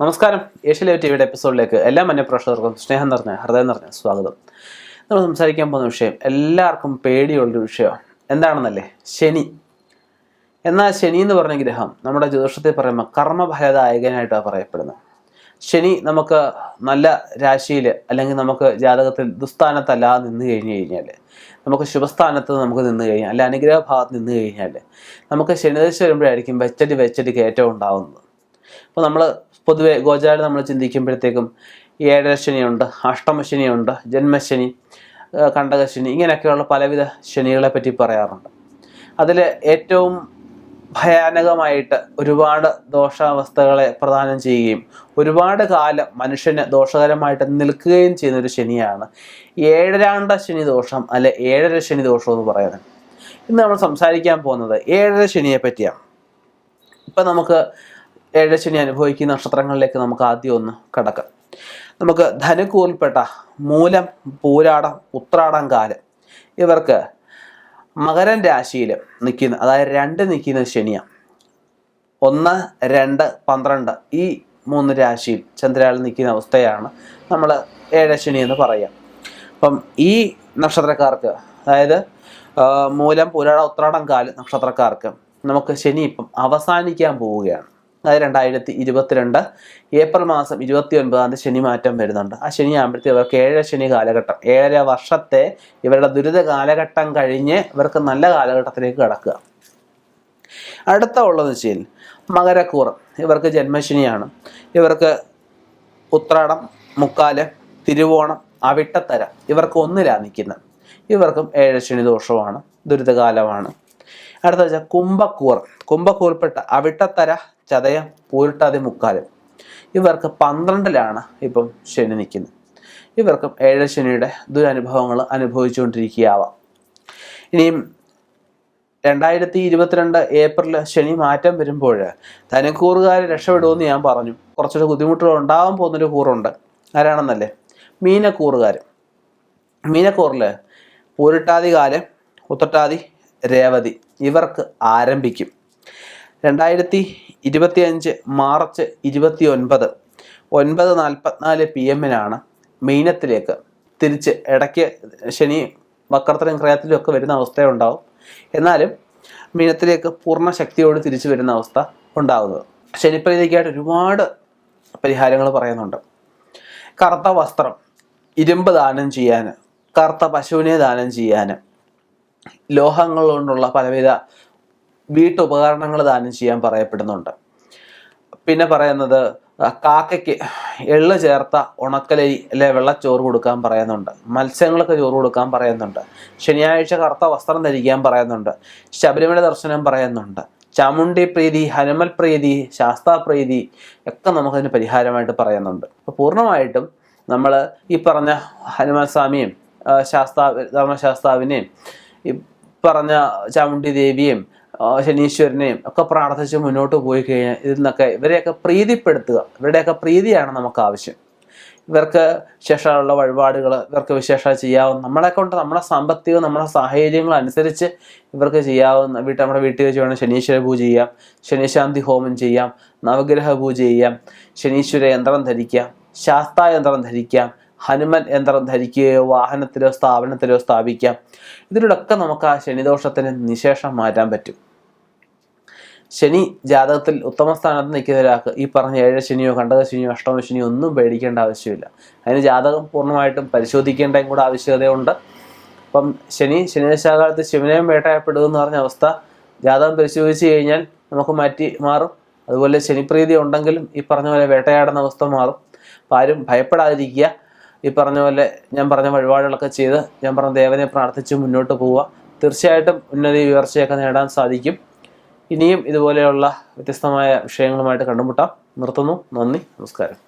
നമസ്കാരം. Asia live ടിവിയുടെ എപ്പിസോഡിലേക്ക് എല്ലാ മന്യപ്രേക്ഷകർക്കും സ്നേഹം നിറഞ്ഞ ഹൃദയം നിറഞ്ഞ സ്വാഗതം. നമ്മൾ സംസാരിക്കാൻ പോകുന്ന വിഷയം എല്ലാവർക്കും പേടിയുള്ളൊരു വിഷയമാണ്. എന്താണെന്നല്ലേ? ശനി. എന്നാൽ ശനി എന്ന് പറഞ്ഞ ഗ്രഹം നമ്മുടെ ജ്യോതിഷത്തിൽ പറയുമ്പോൾ കർമ്മഫലദായകനായിട്ടാണ് പറയപ്പെടുന്നത്. ശനി നമുക്ക് നല്ല രാശിയിൽ അല്ലെങ്കിൽ നമുക്ക് ജാതകത്തിൽ ദുസ്ഥാനത്തല്ലാതെ നിന്ന് കഴിഞ്ഞാൽ, നമുക്ക് ശുഭസ്ഥാനത്ത് നമുക്ക് നിന്ന് കഴിഞ്ഞാൽ, അല്ലെ അനുഗ്രഹ ഭാഗത്ത് നിന്ന് കഴിഞ്ഞാൽ, നമുക്ക് ശനിദശ വരുമ്പോഴായിരിക്കും വെച്ചടി കയറ്റം ഉണ്ടാകുന്നത്. അപ്പോൾ നമ്മൾ പൊതുവെ ഗോചാരം നമ്മൾ ചിന്തിക്കുമ്പോഴത്തേക്കും ഏഴരശനിയുണ്ട്, അഷ്ടമശനിയുണ്ട്, ജന്മശനി, കണ്ടകശനി, ഇങ്ങനെയൊക്കെയുള്ള പലവിധ ശനികളെ പറ്റി പറയാറുണ്ട്. അതിൽ ഏറ്റവും ഭയാനകമായിട്ട് ഒരുപാട് ദോഷാവസ്ഥകളെ പ്രദാനം ചെയ്യുകയും ഒരുപാട് കാലം മനുഷ്യന് ദോഷകരമായിട്ട് നിൽക്കുകയും ചെയ്യുന്നൊരു ശനിയാണ് ഏഴരാണ്ട ശനി ദോഷം, അല്ലെ ഏഴര ശനി ദോഷം എന്ന് പറയുന്നത്. ഇന്ന് നമ്മൾ സംസാരിക്കാൻ പോകുന്നത് ഏഴര ശനിയെ പറ്റിയാണ്. ഇപ്പം നമുക്ക് ഏഴരശനി അനുഭവിക്കുന്ന നക്ഷത്രങ്ങളിലേക്ക് നമുക്ക് ആദ്യം ഒന്ന് കടക്കാം. നമുക്ക് ധനുക്കൂറിൽപ്പെട്ട മൂലം, പൂരാടം, ഉത്രാടം കാലം, ഇവർക്ക് മകരം രാശിയിൽ നിൽക്കുന്ന, അതായത് 2 നിൽക്കുന്ന ശനിയാണ്. 1, 2, 12 ഈ 3 രാശിയിൽ ചന്ദ്രയാൾ നിൽക്കുന്ന അവസ്ഥയാണ് നമ്മൾ ഏഴരശനി എന്ന് പറയാം. അപ്പം ഈ നക്ഷത്രക്കാർക്ക്, അതായത് മൂലം, പൂരാടം, ഉത്രാടം കാലം നക്ഷത്രക്കാർക്ക് നമുക്ക് ശനി ഇപ്പം അവസാനിക്കാൻ പോവുകയാണ്. അതായത് 2022 ഏപ്രിൽ മാസം 29 ശനി മാറ്റം വരുന്നുണ്ട്. ആ ശനി ആകുമ്പോഴത്തേക്ക് ഇവർക്ക് ഏഴരശനി കാലഘട്ടം, 7.5 വർഷത്തെ ഇവരുടെ ദുരിത കാലഘട്ടം കഴിഞ്ഞ് ഇവർക്ക് നല്ല കാലഘട്ടത്തിലേക്ക് കടക്കുക. അടുത്ത ഉള്ളതെന്ന് വെച്ചാൽ മകരക്കൂറ്. ഇവർക്ക് ജന്മശനിയാണ്. ഇവർക്ക് ഉത്രാടം, മുക്കാല്, തിരുവോണം, അവിട്ടത്തര ഇവർക്ക് 1 നിൽക്കുന്നത്. ഇവർക്കും ഏഴരശനി ദോഷമാണ്, ദുരിതകാലമാണ്. അടുത്ത വെച്ചാൽ കുംഭക്കൂറ്. കുംഭക്കൂറിൽപ്പെട്ട അവിട്ടത്തര, ചതയം, പൂരിട്ടാതി, മുക്കാലും ഇവർക്ക് 12 ഇപ്പം ശനി നിൽക്കുന്നത്. ഇവർക്കും ഏഴരശനിയുടെ ദുരനുഭവങ്ങൾ അനുഭവിച്ചുകൊണ്ടിരിക്കുകയാവാം. ഇനിയും 2022 ഏപ്രിൽ ശനി മാറ്റം വരുമ്പോൾ ധനുക്കൂറുകാർ രക്ഷപ്പെടുമെന്ന് ഞാൻ പറഞ്ഞു. കുറച്ചൊരു ബുദ്ധിമുട്ടുകൾ ഉണ്ടാകാൻ പോകുന്നൊരു കൂറുണ്ട്. ആരാണെന്നല്ലേ? മീനക്കൂറുകാർ. മീനക്കൂറിൽ പൂരിട്ടാതി കാലം, ഉത്രട്ടാതി, രേവതി ഇവർക്ക് ആരംഭിക്കും. 2025 മാർച്ച് 29 9:44 PM മീനത്തിലേക്ക് തിരിച്ച്, ഇടയ്ക്ക് ശനി വക്രത്തിലും ക്രയത്തിലും ഒക്കെ വരുന്ന അവസ്ഥയുണ്ടാവും. എന്നാലും മീനത്തിലേക്ക് പൂർണ്ണ ശക്തിയോട് തിരിച്ചു വരുന്ന അവസ്ഥ ഉണ്ടാകുന്നത്. ശനിപ്രീതിക്കായിട്ട് ഒരുപാട് പരിഹാരങ്ങൾ പറയുന്നുണ്ട്. കറുത്ത വസ്ത്രം, ഇരുമ്പ് ദാനം ചെയ്യാൻ, കറുത്ത പശുവിനെ ദാനം ചെയ്യാൻ, ലോഹങ്ങൾ കൊണ്ടുള്ള പലവിധ വീട്ടുപകരണങ്ങൾ ദാനം ചെയ്യാൻ പറയപ്പെടുന്നുണ്ട്. പിന്നെ പറയുന്നത് കാക്കയ്ക്ക് എള്ള് ചേർത്ത ഉണക്കലരി അല്ലെ വെള്ളച്ചോറ് കൊടുക്കാൻ പറയുന്നുണ്ട്. മത്സ്യങ്ങൾക്ക് ചോറ് കൊടുക്കാൻ പറയുന്നുണ്ട്. ശനിയാഴ്ച കറുത്ത വസ്ത്രം ധരിക്കാൻ പറയുന്നുണ്ട്. ശബരിമല ദർശനം പറയുന്നുണ്ട്. ചാമുണ്ഡി പ്രീതി, ഹനുമൽ പ്രീതി, ശാസ്താപ്രീതി ഒക്കെ നമുക്കതിന് പരിഹാരമായിട്ട് പറയുന്നുണ്ട്. അപ്പോൾ പൂർണ്ണമായിട്ടും നമ്മൾ ഈ പറഞ്ഞ ഹനുമാൻ സ്വാമിയും ധർമ്മശാസ്താവിനെയും ഈ പറഞ്ഞ ചാമുണ്ഡി ദേവിയെയും ശനീശ്വരനെയും ഒക്കെ പ്രാർത്ഥിച്ച് മുന്നോട്ട് പോയി കഴിഞ്ഞാൽ ഇതിൽ നിന്നൊക്കെ ഇവരെയൊക്കെ പ്രീതിപ്പെടുത്തുക. ഇവരുടെയൊക്കെ പ്രീതിയാണ് നമുക്ക് ആവശ്യം. ഇവർക്ക് വിശേഷമുള്ള വഴിപാടുകൾ ഇവർക്ക് വിശേഷം ചെയ്യാവുന്ന, നമ്മളെ കൊണ്ട് നമ്മുടെ സാമ്പത്തികം, നമ്മുടെ സാഹചര്യങ്ങൾ അനുസരിച്ച് ഇവർക്ക് ചെയ്യാവുന്ന നമ്മുടെ വീട്ടിൽ വെച്ച് വേണം ശനീശ്വര പൂജ ചെയ്യാം, ശനിശാന്തി ഹോമം ചെയ്യാം, നവഗ്രഹ പൂജ ചെയ്യാം, ശനീശ്വര യന്ത്രം ധരിക്കാം, ശാസ്താ യന്ത്രം ധരിക്കാം, ഹനുമൻ യന്ത്രം ധരിക്കുകയോ വാഹനത്തിലോ സ്ഥാപനത്തിലോ സ്ഥാപിക്കാം. ഇതിലൂടെയൊക്കെ നമുക്ക് ആ ശനിദോഷത്തിന് നിശേഷം മാറ്റാൻ പറ്റും. ശനി ജാതകത്തിൽ ഉത്തമ സ്ഥാനത്ത് നിൽക്കുന്ന ഒരാൾക്ക് ഈ പറഞ്ഞ ഏഴരശനിയോ കണ്ടകശനിയോ അഷ്ടമശനിയോ ഒന്നും പേടിക്കേണ്ട ആവശ്യമില്ല. അതിന് ജാതകം പൂർണ്ണമായിട്ടും പരിശോധിക്കേണ്ടതും കൂടെ ആവശ്യകതയുണ്ട്. അപ്പം ശനിദശാകാലത്ത് ശിവനെയും വേട്ടയാടപ്പെടുമെന്ന് പറഞ്ഞ അവസ്ഥ ജാതകം പരിശോധിച്ച് കഴിഞ്ഞാൽ നമുക്ക് മാറും. അതുപോലെ ശനിപ്രീതി ഉണ്ടെങ്കിലും ഈ പറഞ്ഞ പോലെ വേട്ടയാടുന്ന അവസ്ഥ മാറും. അപ്പം ആരും ഭയപ്പെടാതിരിക്കുക. ഈ പറഞ്ഞ പോലെ ഞാൻ പറഞ്ഞ വഴിപാടുകളൊക്കെ ചെയ്ത് ഞാൻ പറഞ്ഞ ദേവനെ പ്രാർത്ഥിച്ച് മുന്നോട്ട് പോവുക. തീർച്ചയായിട്ടും ഉന്നതി ഉയർച്ചയൊക്കെ നേടാൻ സാധിക്കും. ഇനിയും ഇതുപോലെയുള്ള വ്യത്യസ്തമായ വിഷയങ്ങളുമായിട്ട് കണ്ടുമുട്ടാം. നിർത്തുന്നു. നന്ദി, നമസ്കാരം.